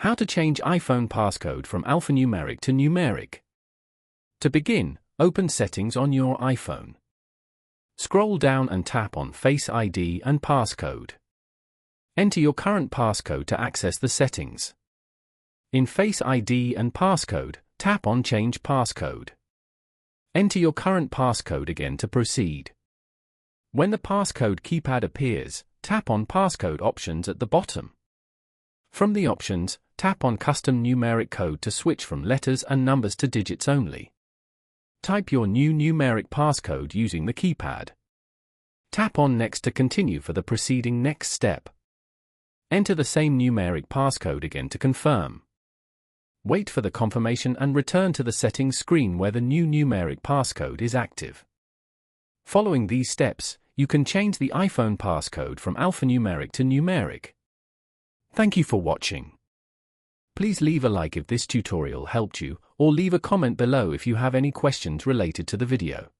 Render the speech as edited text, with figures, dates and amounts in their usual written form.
How to change iPhone passcode from alphanumeric to numeric. To begin, open Settings on your iPhone. Scroll down and tap on Face ID and Passcode. Enter your current passcode to access the settings. In Face ID and Passcode, tap on Change Passcode. Enter your current passcode again to proceed. When the passcode keypad appears, tap on Passcode options at the bottom. From the options, tap on Custom Numeric Code to switch from letters and numbers to digits only. Type your new numeric passcode using the keypad. Tap on Next to continue for the preceding next step. Enter the same numeric passcode again to confirm. Wait for the confirmation and return to the settings screen where the new numeric passcode is active. Following these steps, you can change the iPhone passcode from alphanumeric to numeric. Thank you for watching. Please leave a like if this tutorial helped you, or leave a comment below if you have any questions related to the video.